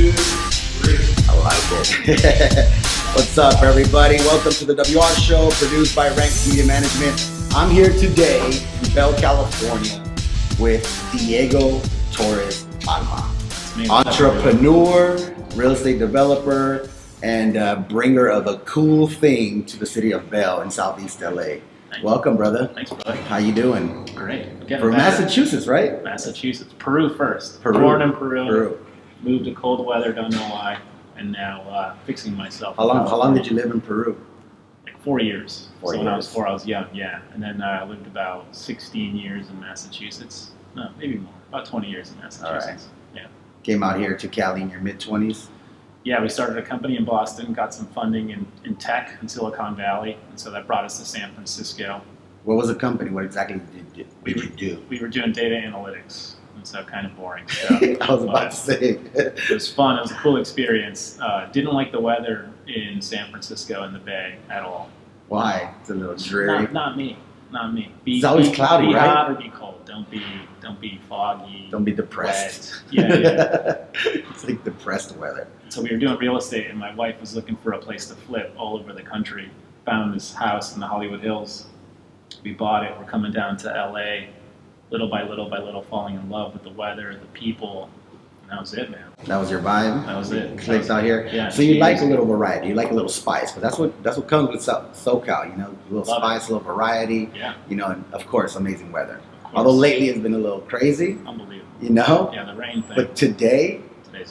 2, 3. I like it. What's up, everybody? Welcome to the WR Show, produced by Ranks Media Management. I'm here today in Bell, California, with Diego Torres-Palma, entrepreneur, real estate developer, and bringer of a cool thing to the city of Bell in Southeast LA. Welcome, brother. Thanks, brother. How you doing? Great. From Massachusetts, right? Massachusetts. Peru first. Peru. Born in Peru. Moved to cold weather, don't know why. And now fixing myself. How long did you live in Peru? Like 4 years. 4 years. When I was 4, I was young, yeah. And then I lived about 16 years in Massachusetts. No, maybe more. About 20 years in Massachusetts. Yeah. Came out here to Cali in your mid-20s? Yeah, we started a company in Boston, got some funding in tech in Silicon Valley, and so that brought us to San Francisco. What was the company? What exactly did you do? We were doing data analytics, and so kind of boring stuff. I was about to say. It was fun. It was a cool experience. Didn't like the weather in San Francisco and the Bay at all. Why? It's a little dreary. Not me. It's always cloudy, be right? Hot or be cold. Don't be foggy. Don't be depressed. Wet. Yeah. It's like depressed weather. So we were doing real estate, and my wife was looking for a place to flip all over the country. Found this house in the Hollywood Hills. We bought it. We're coming down to LA, little by little, falling in love with the weather, the people, and that was it, man. That was your vibe? That was it. Clicked out here? Yeah. So you like a little variety. You like a little spice, but that's what comes with SoCal, you know, a little spice, a little variety, you know, and of course, amazing weather. Although lately it's been a little crazy. Unbelievable. You know? Yeah, the rain thing. But today's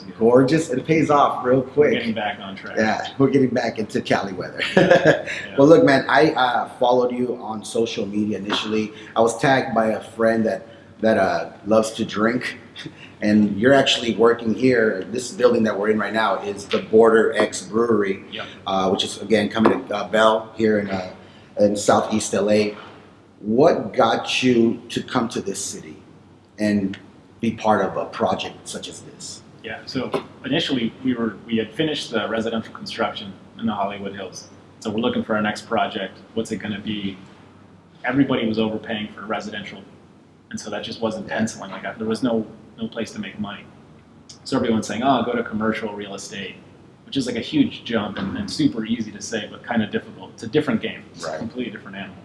good. Gorgeous. It pays off real quick. We're getting back on track. Yeah, we're getting back into Cali weather. Yeah. Well, look, man, I followed you on social media initially. I was tagged by a friend that loves to drink, and you're actually working here. This building that we're in right now is the Border X Brewery, which is, again, coming to Bell here in Southeast LA. What got you to come to this city and be part of a project such as this? Yeah, so initially we had finished the residential construction in the Hollywood Hills. So we're looking for our next project. What's it going to be? Everybody was overpaying for residential, and so that just wasn't penciling. Like there was no place to make money. So everyone's saying, "Oh, go to commercial real estate," which is like a huge jump and super easy to say, but kind of difficult. It's a different game. It's a completely different animal.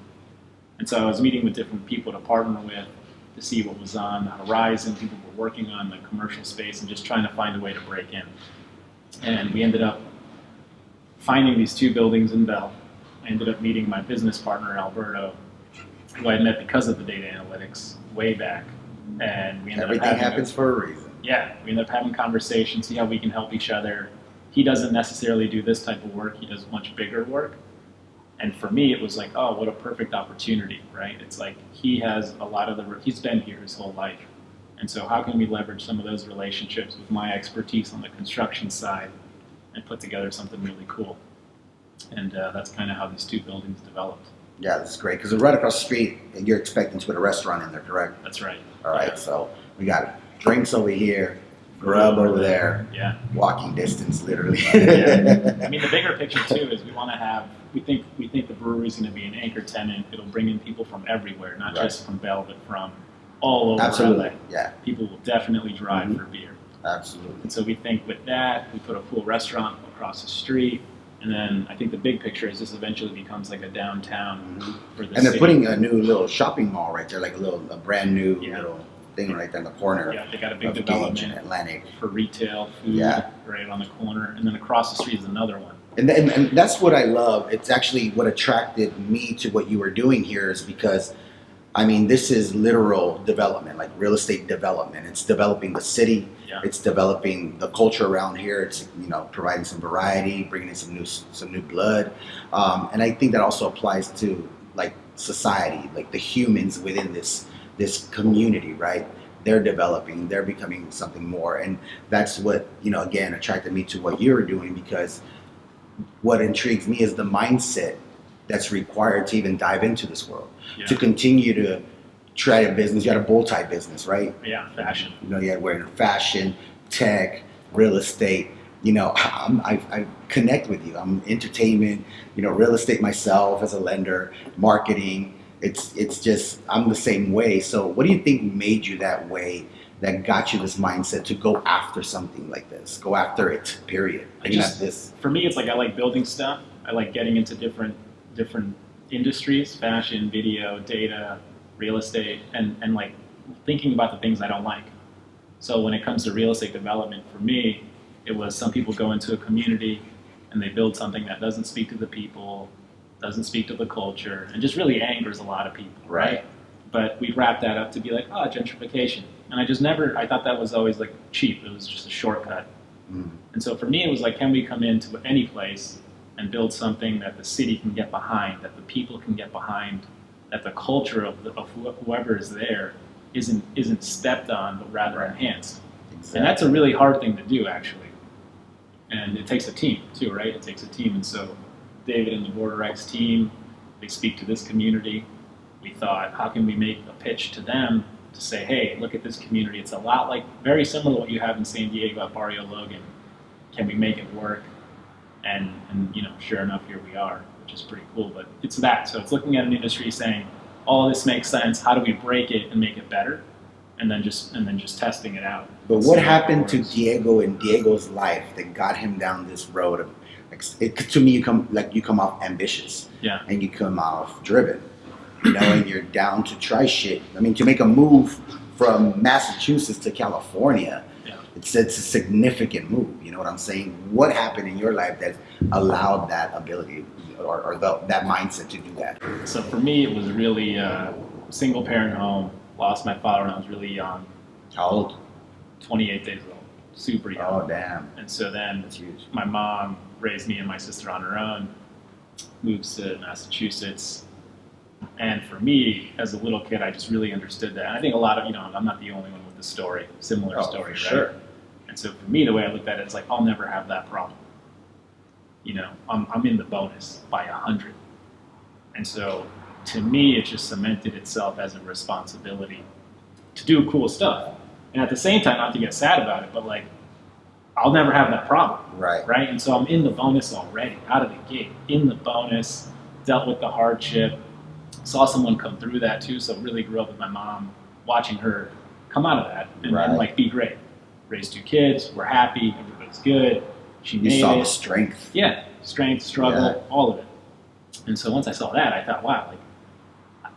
And so I was meeting with different people to partner with, to see what was on the horizon. People were working on the commercial space and just trying to find a way to break in. And we ended up finding these 2 buildings in Bell. I ended up meeting my business partner, Alberto, who I had met because of the data analytics way back. And we ended Everything happens for a reason. Yeah, we ended up having conversations, see how we can help each other. He doesn't necessarily do this type of work. He does much bigger work. And for me, it was like, oh, what a perfect opportunity, right? It's like he has a lot of he's been here his whole life. And so how can we leverage some of those relationships with my expertise on the construction side and put together something really cool? And that's kind of how these 2 buildings developed. Yeah, that's great. Because right across the street, you're expecting to put a restaurant in there, correct? That's right. All right, so we got drinks over here, grub over there. Yeah. Walking distance, literally. Yeah. I mean, the bigger picture too is we think the brewery's going to be an anchor tenant. It'll bring in people from everywhere, not just from Bell, but from all over Absolutely. LA. Yeah. People will definitely drive for beer. Absolutely. And so we think with that, we put a cool restaurant across the street. And then I think the big picture is this eventually becomes like a downtown for the And they're city. putting a new little shopping mall right there, like a brand new little thing right there in the corner. Yeah, they got a big Gage development and Atlantic for retail, food, right on the corner. And then across the street is another one. And that's what I love. It's actually what attracted me to what you were doing here is because, I mean, this is literal development, like real estate development. It's developing the city. Yeah. It's developing the culture around here. It's, you know, providing some variety, bringing in some new blood. And I think that also applies to like society, like the humans within this community, right? They're developing, they're becoming something more. And that's what, you know, again, attracted me to what you're doing, because what intrigues me is the mindset that's required to even dive into this world, to continue to try a business. You had a bow tie business, right? Yeah, fashion. You know, you had wearing fashion, tech, real estate. You know, I connect with you. I'm entertainment, you know, real estate myself as a lender, marketing. It's just, I'm the same way. So what do you think made you that way that got you this mindset to go after something like this, go after it, period? For me, it's like I like building stuff. I like getting into different industries, fashion, video, data, real estate, and like thinking about the things I don't like. So when it comes to real estate development, for me, it was some people go into a community and they build something that doesn't speak to the people, doesn't speak to the culture, and just really angers a lot of people, right? But we wrap that up to be like, oh, gentrification. And I thought that was always like cheap. It was just a shortcut. And so for me, it was like, can we come into any place and build something that the city can get behind, that the people can get behind, that the culture of whoever is there isn't stepped on, but rather enhanced. Exactly. And that's a really hard thing to do, actually. And it takes a team, too, right? It takes a team. And so David and the Border X team, they speak to this community. We thought, how can we make a pitch to them to say, hey, look at this community. It's a lot like, very similar to what you have in San Diego at Barrio Logan. Can we make it work? And sure enough, here we are, which is pretty cool. But it's that. So it's looking at an industry saying, all this makes sense. How do we break it and make it better? And then just testing it out. But what happened to Diego and Diego's life that got him down this road of, to me, you come off ambitious, and you come off driven, and you're down to try shit. I mean, to make a move from Massachusetts to California, it's a significant move. You know what I'm saying? What happened in your life that allowed that ability or that mindset to do that? So for me, it was really single parent home. Lost my father when I was really young. How old? 28 days old. Super young. Oh, damn. And so then that's huge. My mom raised me and my sister on her own, moves to Massachusetts. And for me, as a little kid, I just really understood that. And I think a lot of, I'm not the only one with the story, similar story, right? Sure. And so for me, the way I looked at it is like, I'll never have that problem. I'm in the bonus by 100. And so to me, it just cemented itself as a responsibility to do cool stuff. And at the same time, not to get sad about it, but like, I'll never have that problem. Right? And so I'm in the bonus already, out of the gate. In the bonus, dealt with the hardship, saw someone come through that too, so really grew up with my mom, watching her come out of that and like be great. Raised 2 kids, we're happy, everybody's good. She made it. You saw the strength. Yeah, strength, struggle, all of it. And so once I saw that, I thought, wow, like,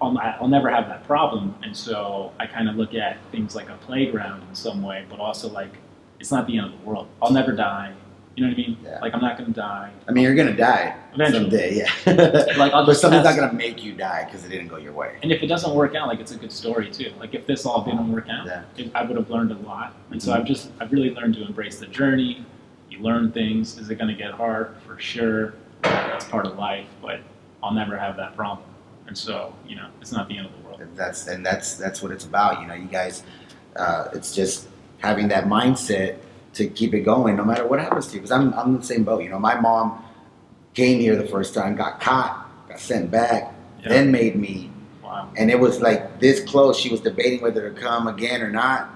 I'll never have that problem. And so I kind of look at things like a playground in some way, but also like, it's not the end of the world. I'll never die. You know what I mean? Yeah. Like, I'm not going to die. I mean, you're going to die eventually. Someday, yeah. But something's not going to make you die because it didn't go your way. And if it doesn't work out, like, it's a good story too. Like, if this all didn't work out, I would have learned a lot. And so I've really learned to embrace the journey. You learn things. Is it going to get hard? For sure. That's part of life, but I'll never have that problem. And so, it's not the end of the world. That's what it's about. You guys, it's just having that mindset to keep it going no matter what happens to you. Because I'm in the same boat. My mom came here the first time, got caught, got sent back, then made me. Wow. And it was like this close. She was debating whether to come again or not.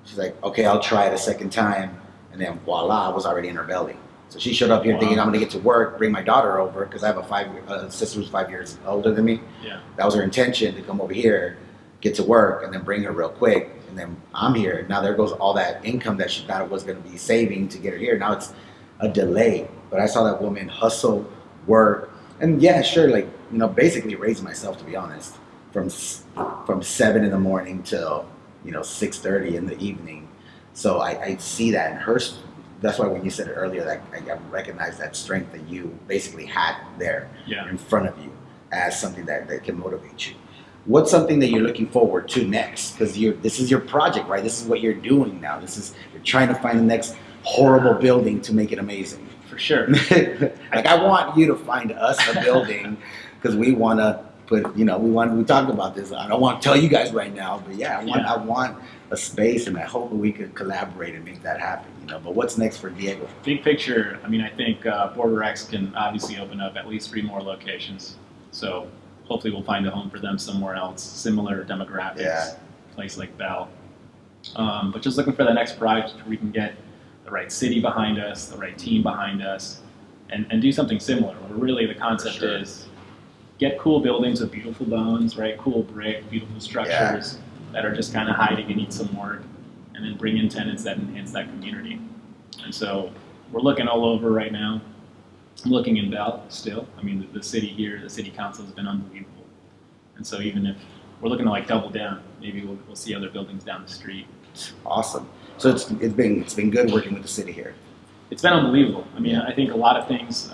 She's like, okay, I'll try it a second time. And then voila, I was already in her belly. So she showed up here thinking I'm going to get to work, bring my daughter over, because I have a sister who's 5 years older than me. Yeah. That was her intention, to come over here, get to work, and then bring her real quick. And then I'm here. Now there goes all that income that she thought was going to be saving to get her here. Now it's a delay. But I saw that woman hustle, work, and yeah, sure, like, basically raise myself, to be honest, from 7 in the morning till 6:30 in the evening. So I see that in her. That's why when you said it earlier, that I recognize that strength that you basically had there in front of you as something that can motivate you. What's something that you're looking forward to next? Because this is your project, right? This is what you're doing now. You're trying to find the next horrible building to make it amazing. For sure. Like, I want you to find us a building because we want to put, we talked about this. I don't want to tell you guys right now, but I want a space, and I hope we could collaborate and make that happen. But what's next for Diego? Big picture, I think Border X can obviously open up at least 3 more locations. So hopefully we'll find a home for them somewhere else, similar demographics, place like Bell. But just looking for the next project where we can get the right city behind us, the right team behind us, and do something similar. Where really the concept is get cool buildings with beautiful bones, right? Cool brick, beautiful structures that are just kind of hiding and need some work. and then bring in tenants that enhance that community. And so we're looking all over right now. I'm looking in Bell still. I mean, the city here, the city council has been unbelievable. And so even if we're looking to like double down, maybe we'll see other buildings down the street. Awesome. So it's been good working with the city here. It's been unbelievable. I mean, I think a lot of things,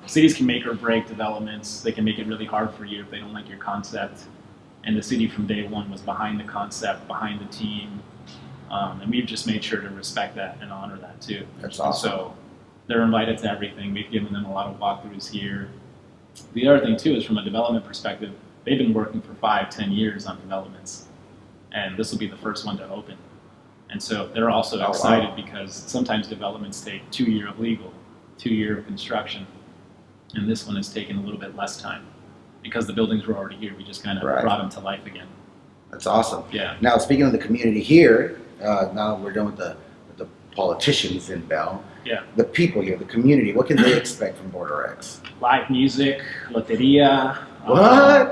cities can make or break developments. They can make it really hard for you if they don't like your concept. And the city from day one was behind the concept, behind the team. And we've just made sure to respect that and honor that too. That's awesome. So they're invited to everything. We've given them a lot of walkthroughs here. The other thing too is from a development perspective, they've been working for 5-10 years on developments. And this will be the first one to open. And so they're also excited because sometimes developments take 2 years of legal, 2 years of construction. And this one has taken a little bit less time because the buildings were already here. We just kind of brought them to life again. That's awesome. Yeah. Now, speaking of the community here, now we're done with the politicians in Bell. Yeah. The people here, the community, what can they expect from Border X? Live music, loteria,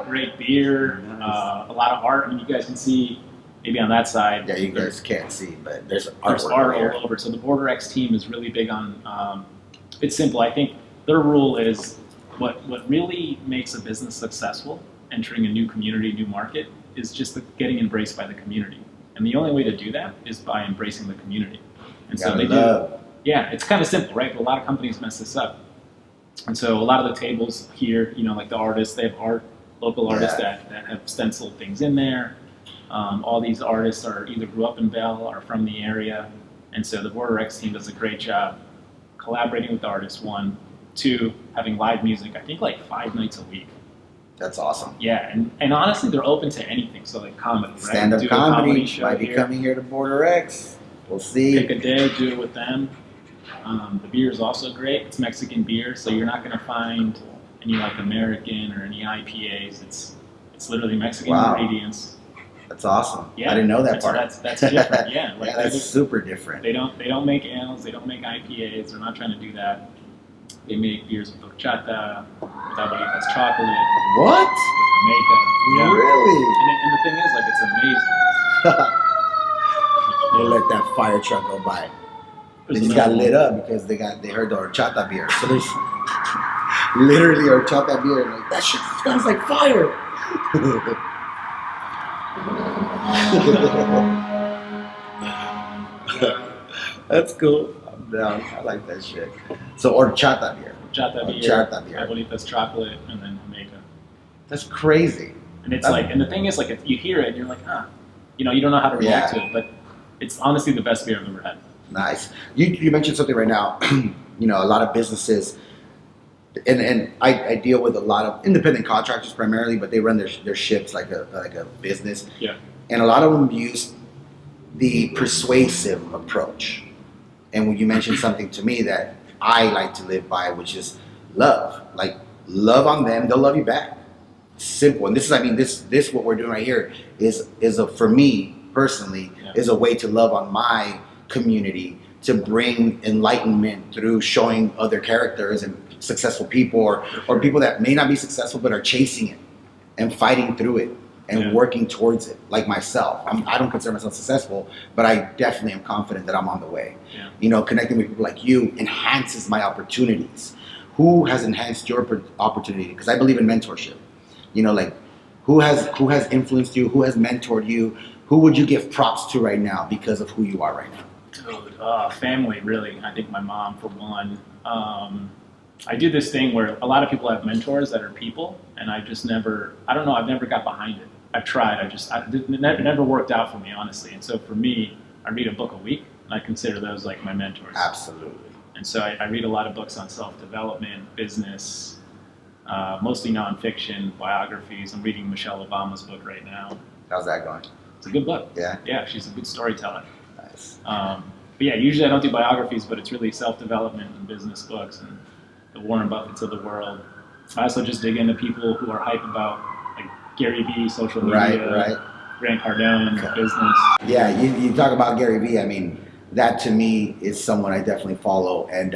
great beer, Nice. a lot of art. I mean, you guys can see maybe on that side. Yeah, you guys can't see, but there's There's artwork art here. all over. So the Border X team is really big on. It's simple. I think their rule is what really makes a business successful, entering a new community, new market, is just getting embraced by the community. And the only way to do that is by embracing the community. And so they do. Yeah, it's kind of simple, right? But a lot of companies mess this up. And so a lot of the tables here, you know, like the artists, they have local artists that have stenciled things in there. All these artists are either grew up in Bell or from the area. And so the Border X team does a great job collaborating with artists, 1. 2, having live music, I think like 5 nights a week. That's awesome. Yeah, and honestly, they're open to anything. So like comedy, right? Stand-up Do a comedy show might be here. coming here to Border X. We'll see. Pick a day, do it with them. The beer is also great. It's Mexican beer, so you're not going to find any like American or any IPAs. It's literally Mexican ingredients. That's awesome. Yeah, I didn't know that part. That's different. Yeah, like Yeah, that's super different. They don't make ales. They don't make IPAs. They're not trying to do that. They make beers with horchata, with abuelitas chocolate, What? with Jamaica. Yeah. Really? And the thing is, like, it's amazing. We'll let that fire truck go by. They There's just got another lit up because they heard the horchata beer. So there's literally horchata beer. And like, that shit smells like fire. That's cool. I'm down. I like that shit. So horchata beer. horchata beer, Horchata beer. abuelitas chocolate, and then Jamaica. That's crazy. And it's like, and the thing is, like, if you hear it, and you're like, you know, you don't know how to react to it, but it's honestly the best beer I've ever had. Nice. You mentioned something right now. You know, a lot of businesses, and I deal with a lot of independent contractors primarily, but they run their ships like a business. Yeah. And a lot of them use the persuasive approach. And when you mentioned something to me that I like to live by, which is love. Like, love on them, they'll love you back. Simple. And this what we're doing right here is for me personally, is a way to love on my community, to bring enlightenment through showing other characters and successful people or people that may not be successful but are chasing it and fighting through it and working towards it, like myself. I don't consider myself successful, but I definitely am confident that I'm on the way. Yeah. You know, connecting with people like you enhances my opportunities. Who has enhanced your opportunity? Because I believe in mentorship. You know, like who has influenced you? Who has mentored you? Who would you give props to right now because of who you are right now? Dude, family, really. I think my mom, for one. I do this thing where a lot of people have mentors that are people, and I've never got behind it. I've tried, it never worked out for me, honestly. And so for me, I read a book a week, and I consider those like my mentors. Absolutely. And so I read a lot of books on self-development, business, mostly nonfiction, biographies. I'm reading Michelle Obama's book right now. How's that going? It's a good book. Yeah? Yeah, she's a good storyteller. Nice. But yeah, usually I don't do biographies, but it's really self-development and business books and the Warren Buffetts of the world. I also just dig into people who are hype about like Gary Vee, social media, Grant Cardone, business. Yeah, you talk about Gary Vee. I mean, that to me is someone I definitely follow, and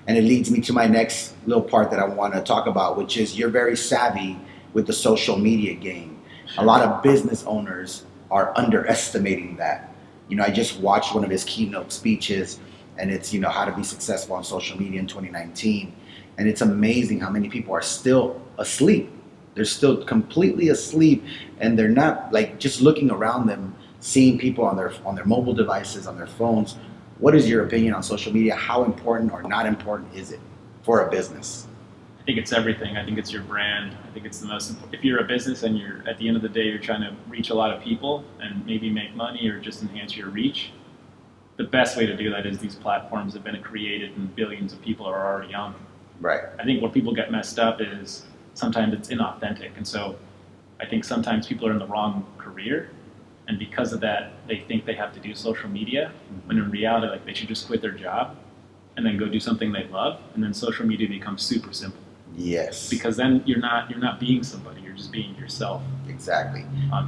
it leads me to my next little part that I want to talk about, which is you're very savvy with the social media game. A lot of business owners are underestimating that. I just watched one of his keynote speeches, and it's, how to be successful on social media in 2019. And it's amazing how many people are still asleep. They're still completely asleep, and they're not like just looking around them, seeing people on their mobile devices, on their phones. What is your opinion on social media? How important or not important is it for a business? I think it's everything. I think it's your brand. I think it's the most important. If you're a business and you're at the end of the day you're trying to reach a lot of people and maybe make money or just enhance your reach, the best way to do that is these platforms have been created and billions of people are already on them. Right. I think where people get messed up is sometimes it's inauthentic, and so I think sometimes people are in the wrong career, and because of that they think they have to do social media when in reality like they should just quit their job and then go do something they love, and then social media becomes super simple. Yes. Because then you're not being somebody, you're just being yourself. Exactly.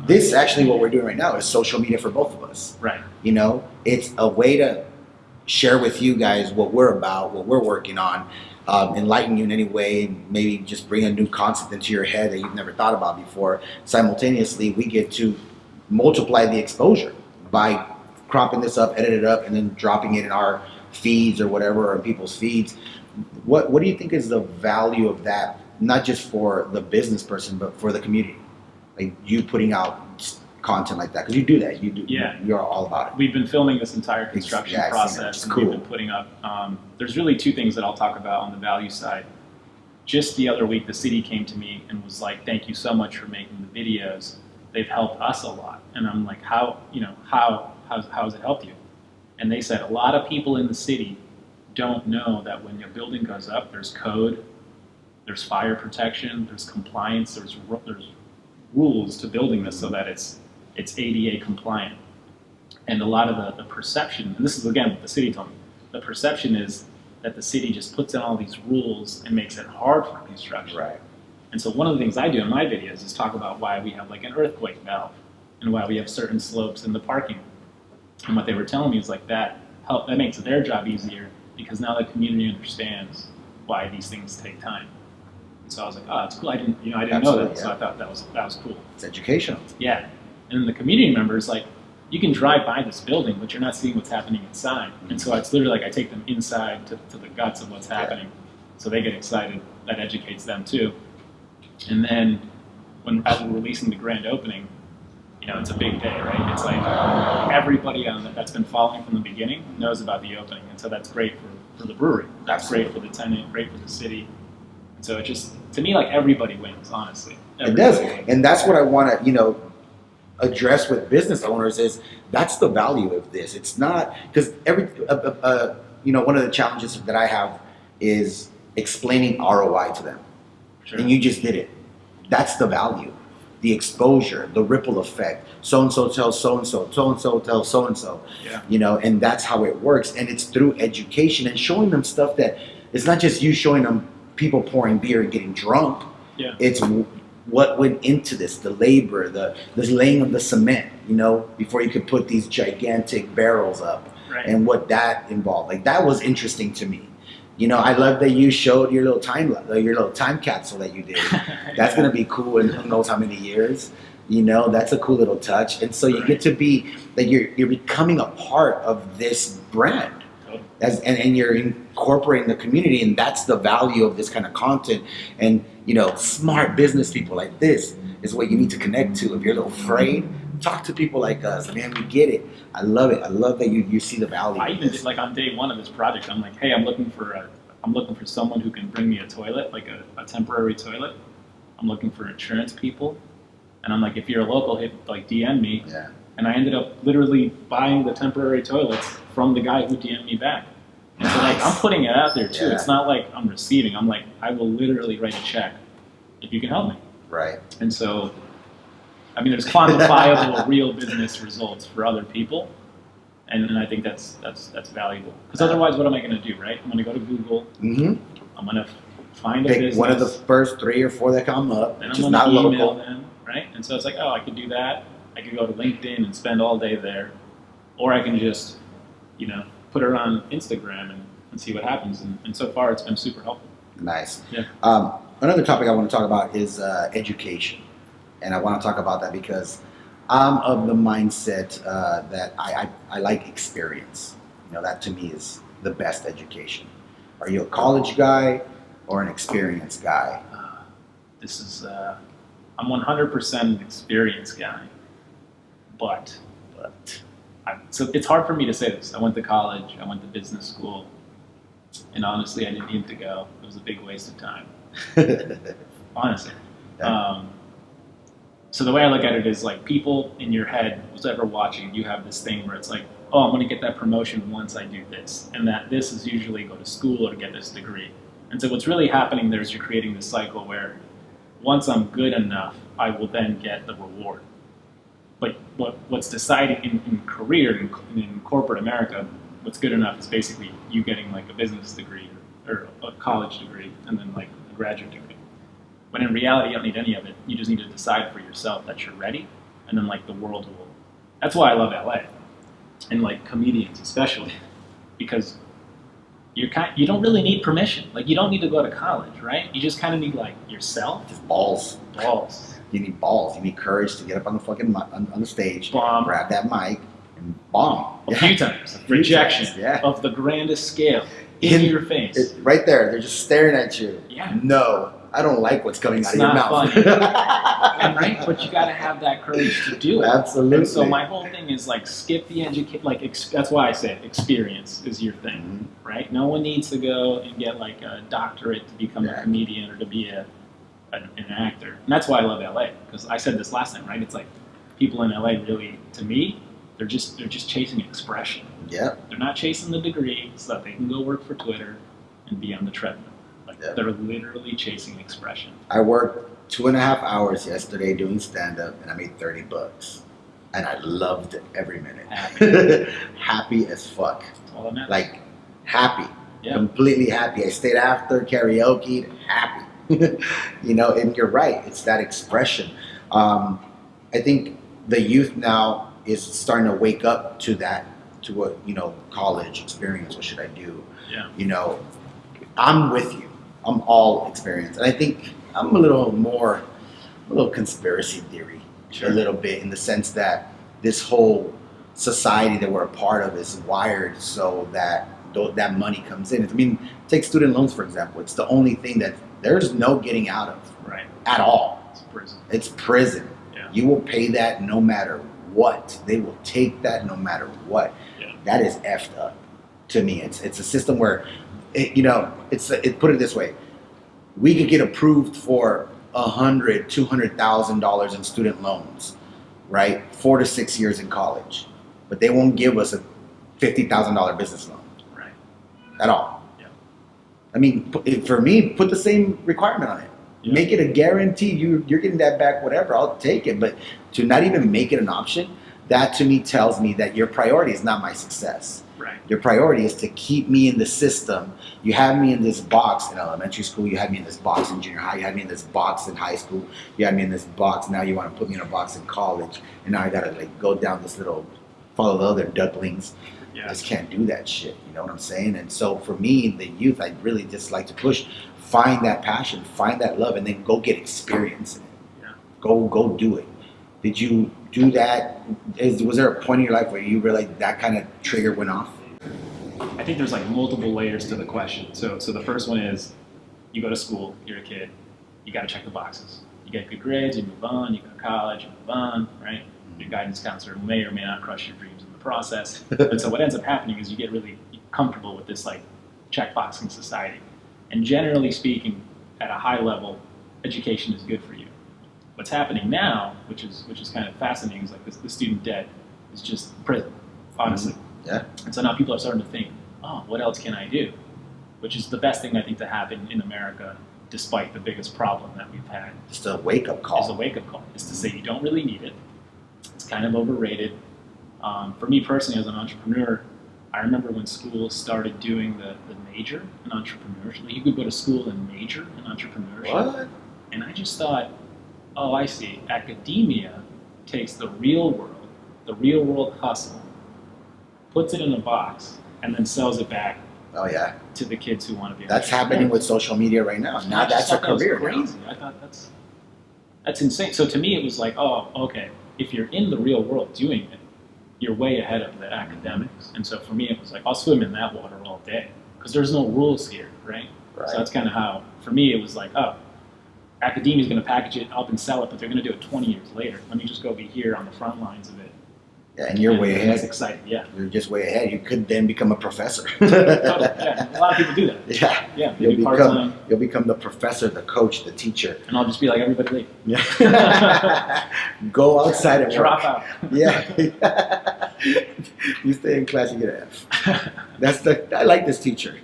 This actually what we're doing right now is social media for both of us. Right. It's a way to share with you guys what we're about, what we're working on, enlighten you in any way, maybe just bring a new concept into your head that you've never thought about before. Simultaneously, we get to multiply the exposure by cropping this up, edit it up, and then dropping it in our feeds or whatever, or in people's feeds. What do you think is the value of that, not just for the business person, but for the community? Like you putting out content like that, because you do that. You're all about it. We've been filming this entire construction process, and cool. We've been putting up. There's really two things that I'll talk about on the value side. Just the other week, the city came to me and was like, "Thank you so much for making the videos. They've helped us a lot." And I'm like, "How has it helped you?" And they said a lot of people in the city don't know that when your building goes up, there's code, there's fire protection, there's compliance, there's rules to building this so that it's ADA compliant. And a lot of the perception, and this is again what the city told me, the perception is that the city just puts in all these rules and makes it hard for construction. Right. And so one of the things I do in my videos is talk about why we have like an earthquake valve and why we have certain slopes in the parking. And what they were telling me is like that makes their job easier because now the community understands why these things take time. And so I was like, oh, it's cool. I didn't know that, so I thought that was cool. It's educational. Yeah. And then the community members, like, you can drive by this building, but you're not seeing what's happening inside. And so it's literally like I take them inside to the guts of what's happening. So they get excited. That educates them too. And then as we're releasing the grand opening, it's a big day, right? It's like everybody that's been following from the beginning knows about the opening. And so that's great for the brewery. That's great for the tenant, great for the city. And so it just, to me, like everybody wins, honestly. Everybody it does. wins. And that's what I want to, address with business owners is that's the value of this. It's not, because one of the challenges that I have is explaining ROI to them. Sure. And you just did it. That's the value. The exposure, the ripple effect. So-and-so tells so-and-so, so-and-so tells so-and-so. Yeah. And that's how it works. And it's through education and showing them stuff that it's not just you showing them people pouring beer and getting drunk. Yeah. It's what went into this, the labor, the laying of the cement, before you could put these gigantic barrels up. Right. And what that involved. Like that was interesting to me. I love that you showed your little time capsule that you did. That's going to be cool in who knows how many years. That's a cool little touch. And so you get to be like you're becoming a part of this brand. And you're incorporating the community, and that's the value of this kind of content. And smart business people like this is what you need to connect to. If you're a little afraid, talk to people like us. Man, we get it. I love it. I love that you see the value. I even did, like on day one of this project, I'm like, hey, I'm looking for someone who can bring me a toilet, like a temporary toilet. I'm looking for insurance people, and I'm like, if you're a local, DM me. Yeah. And I ended up literally buying the temporary toilets from the guy who DM'd me back. And so I'm putting it out there too. Yeah. It's not like I'm receiving. I'm like, I will literally write a check if you can help me. Right. And so, there's quantifiable real business results for other people. And I think that's valuable. Because otherwise, what am I going to do, right? I'm going to go to Google. Mm-hmm. I'm going to find a Pick business. one of the first 3 or 4 that come up, And which I'm is going not to email local. them, right? And so it's like, oh, I could do that. I could go to LinkedIn and spend all day there. Or I can just, put her on Instagram and see what happens. And so far, it's been super helpful. Nice. Yeah. Another topic I want to talk about is education. And I want to talk about that because I'm of the mindset that I like experience. You know, that to me is the best education. Are you a college guy or an experience guy? This is, I'm 100% an experience guy, but so it's hard for me to say this. I went to college, I went to business school, and honestly, I didn't need to go. It was a big waste of time. Honestly. Yeah. So the way I look at it is like people in your head, who's ever watching, you have this thing where it's like, oh, I'm going to get that promotion once I do this. And that this is usually go to school or get this degree. And so what's really happening there is you're creating this cycle where once I'm good enough, I will then get the reward. But what's deciding in career, in corporate America, what's good enough is basically you getting like a business degree or a college degree and then like a graduate degree. But in reality, you don't need any of it. You just need to decide for yourself that you're ready, and then like the world will. That's why I love LA, and like comedians especially, because you don't really need permission. Like you don't need to go to college, right? You just kind of need like yourself. Just balls. Balls. You need balls. You need courage to get up on the fucking on the stage, Bomb. grab that mic, and bomb. A few times. Rejection times, yeah. of the grandest scale in your face. Right there. They're just staring at you. Yeah. No, I don't like what's coming It's out of your not mouth. And right, but you got to have that courage to do it. Absolutely. And so my whole thing is like skip the education. Like that's why I say experience is your thing, Mm-hmm. right? No one needs to go and get like a doctorate to become a comedian or to be an actor. And that's why I love LA, because I said this last time, right? It's like people in LA really, to me, they're just chasing expression. Yeah. They're not chasing the degree so that they can go work for Twitter and be on the treadmill. Like they're literally chasing expression. I worked 2.5 hours yesterday doing stand-up, and I made $30, and I loved every minute. Happy. Happy as fuck. That's all that matters. Like happy. Yeah. Completely happy. I stayed after karaoke. Happy. You know, and you're right. It's that expression. I think the youth now is starting to wake up to that, to what, you know, college experience. What should I do? Yeah. You know, I'm with you. I'm all experience. And I think I'm a little conspiracy theory, Sure. a little bit, in the sense that this whole society that we're a part of is wired so that that money comes in. I mean, take student loans, for example. It's the only thing that there's no getting out of Right. at all. It's prison. It's prison. Yeah. You will pay that no matter what. They will take that no matter what. Yeah. That is effed up to me. It's a system where, put it this way. We could get approved for $200,000 in student loans, right? 4 to 6 years in college, but they won't give us a $50,000 business loan, Right. at all. Yeah. I mean, for me, put the same requirement on it. Yeah. Make it a guarantee. You're getting that back, whatever. I'll take it. But to not even make it an option, that to me tells me that your priority is not my success. Right. Your priority is to keep me in the system. You had me in this box in elementary school. You had me in this box in junior high. You had me in this box in high school. You had me in this box. Now you want to put me in a box in college. And now I got to like go down this little, follow the other ducklings. Yeah. I just can't do that shit. You know what I'm saying? And so for me, the youth, I really just like to push, find that passion, find that love, and then go get experience in it. Yeah. Go do it. Did you do that? Was there a point in your life where you realized that kind of trigger went off? I think there's like multiple layers to the question. So the first one is, you go to school, you're a kid, you got to check the boxes. You get good grades, you move on. You go to college, you move on, right? Your guidance counselor may or may not crush your dreams in the process. But so what ends up happening is you get really comfortable with this like checkboxing society. And generally speaking, at a high level, education is good for you. What's happening now, which is kind of fascinating, is like the student debt is just prison, honestly. Yeah. And so now people are starting to think, oh, what else can I do? Which is the best thing I think to happen in America, despite the biggest problem that we've had. Just a wake-up call. Is a wake-up call. Is to say you don't really need it. It's kind of overrated. For me personally, as an entrepreneur, I remember when schools started doing the major in entrepreneurship. Like you could go to school and major in entrepreneurship. What? And I just thought, oh, I see. Academia takes the real world hustle, puts it in a box, and then sells it back Oh yeah. to the kids who want to be. That's happening with social media right now. Now that's a career. That was crazy. I thought that's insane. So to me, it was like, oh, okay. if you're in the real world doing it, you're way ahead of the academics. And so for me, it was like, I'll swim in that water all day because there's no rules here, right? So that's kind of how, for me, it was like, oh, academia is going to package it up and sell it, but they're going to do it 20 years later. Let me just go be here on the front lines of it. Yeah, and you're way ahead. That's exciting, yeah. You're just way ahead. You could then become a professor. Totally, yeah. A lot of people do that. Yeah. Yeah, You'll become the professor, the coach, the teacher. And I'll just be like everybody leave. Yeah. Go outside and drop work. out. Yeah. You stay in class, you get an F. I like this teacher.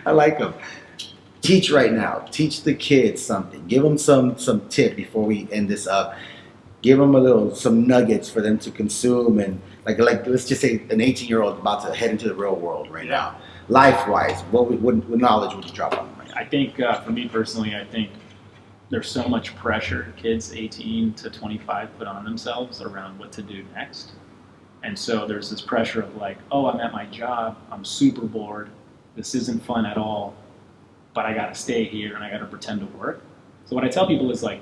I like him. Teach right now. Teach the kids something. Give them some tip before we end this up. Give them some nuggets for them to consume, and like let's just say an 18-year-old about to head into the real world right now. Life-wise, what knowledge would you drop on them right now? I think for me personally, I think there's so much pressure kids 18 to 25 put on themselves around what to do next. And so there's this pressure of like, oh, I'm at my job, I'm super bored, this isn't fun at all, but I gotta stay here and I gotta pretend to work. So what I tell people is like,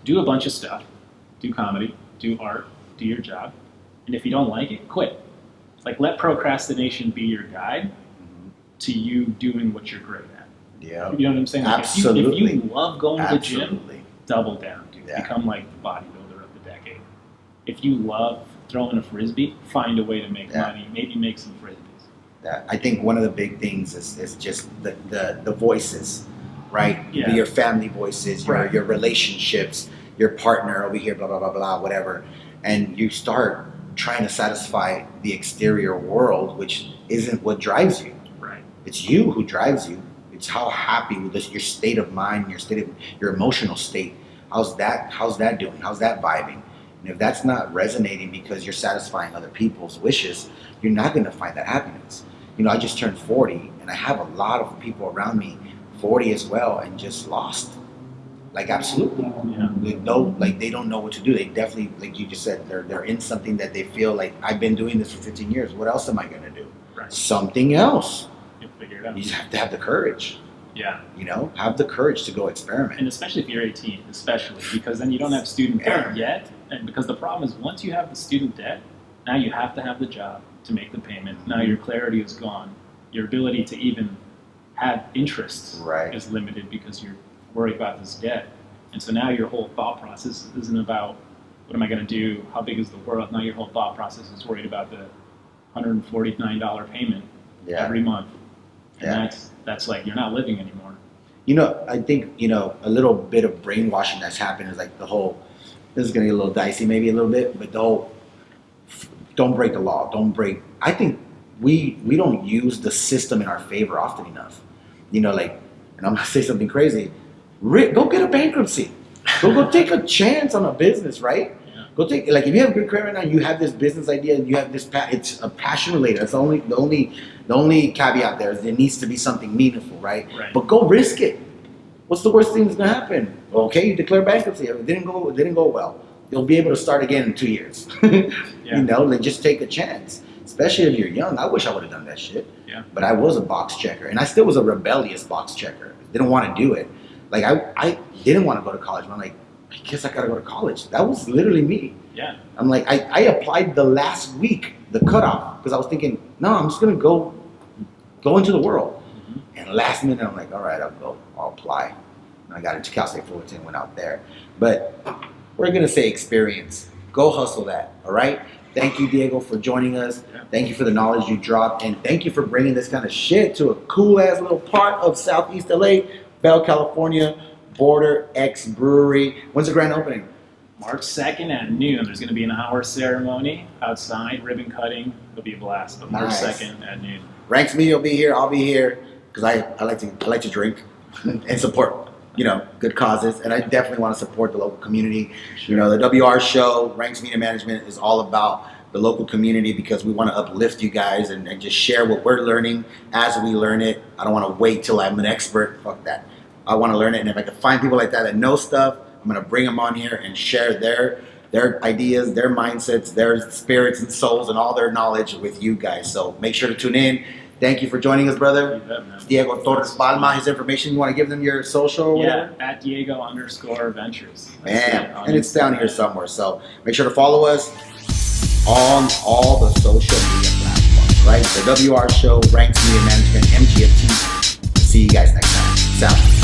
do a bunch of stuff, do comedy, do art, do your job, and if you don't like it, quit. Like let procrastination be your guide to you doing what you're great at. Yeah. You know what I'm saying? Like Absolutely. if you love going to the gym, double down, dude. Yeah. Become like the bodybuilder of the decade. If you love throwing a frisbee, find a way to make money, maybe make some frisbees. Yeah. I think one of the big things is just the voices, right? Yeah. Your family voices, your relationships, your partner over here, blah, blah, blah, blah, whatever. And you start trying to satisfy the exterior world, which isn't what drives you. Right. It's you who drives you. It's how happy with this, your state of mind, your emotional state. How's that doing? How's that vibing? And if that's not resonating because you're satisfying other people's wishes, you're not going to find that happiness. You know, I just turned 40, and I have a lot of people around me 40 as well, and just lost. Like absolutely. Yeah. They don't know what to do. They definitely, like you just said, they're in something that they feel like, I've been doing this for 15 years. What else am I going to do? Right. Something else. You'll figure it out. You just have to have the courage. Yeah. You know, have the courage to go experiment. And especially if you're 18, especially because then you don't have student debt yet. And because the problem is once you have the student debt, now you have to have the job to make the payment. Now your clarity is gone. Your ability to even have interests is limited because you're worried about this debt. And so now your whole thought process isn't about what am I going to do? How big is the world? Now your whole thought process is worried about the $149 payment every month. And that's like, you're not living anymore. You know, I think, you know, a little bit of brainwashing that's happened is like the whole, this is going to get a little dicey maybe a little bit, but the whole, don't break the law, I think we don't use the system in our favor often enough. You know, like, and I'm going to say something crazy, go get a bankruptcy. Go take a chance on a business, right? Yeah. Go take, like, if you have a good credit right now, you have this business idea, and you have this, it's a passion related. That's the only caveat there is there needs to be something meaningful, right? But go risk it. What's the worst thing that's gonna happen? Okay, you declare bankruptcy. It didn't go well. You'll be able to start again in 2 years. You know, like just take a chance. Especially if you're young. I wish I would have done that shit. Yeah. But I was a box checker, and I still was a rebellious box checker. Didn't want to do it. Like I didn't want to go to college. But I'm like, I guess I gotta go to college. That was literally me. Yeah. I'm like, I applied the last week, the cutoff, because I was thinking, no, I'm just gonna go into the world. And last minute, I'm like, all right, I'll apply. And I got into Cal State Fullerton, went out there. But we're gonna say experience. Go hustle that. All right. Thank you, Diego, for joining us. Yeah. Thank you for the knowledge you dropped, and thank you for bringing this kind of shit to a cool ass little part of Southeast LA, Bell, California. Border X Brewery. When's the grand opening? March 2nd at noon. There's going to be an hour ceremony outside, ribbon cutting. It'll be a blast. But March 2nd at noon. Ranks Media will be here. I'll be here because I like to drink and support, you know, good causes. And I definitely want to support the local community. Sure. You know, the WR show, Ranks Media Management, is all about the local community because we want to uplift you guys and just share what we're learning as we learn it. I don't want to wait till I'm an expert. Fuck that. I want to learn it, and if I can find people like that know stuff, I'm going to bring them on here and share their ideas, their mindsets, their spirits and souls, and all their knowledge with you guys. So make sure to tune in. Thank you for joining us, brother. You bet, man. Diego Torres-Palma, his information. You want to give them your social or whatever? Yeah, at Diego_Ventures. That's Man, it, on and it's down here Instagram. somewhere. So make sure to follow us on all the social media platforms, right? The WR Show, Ranks Media Management, MGFT. See you guys next time. Peace out.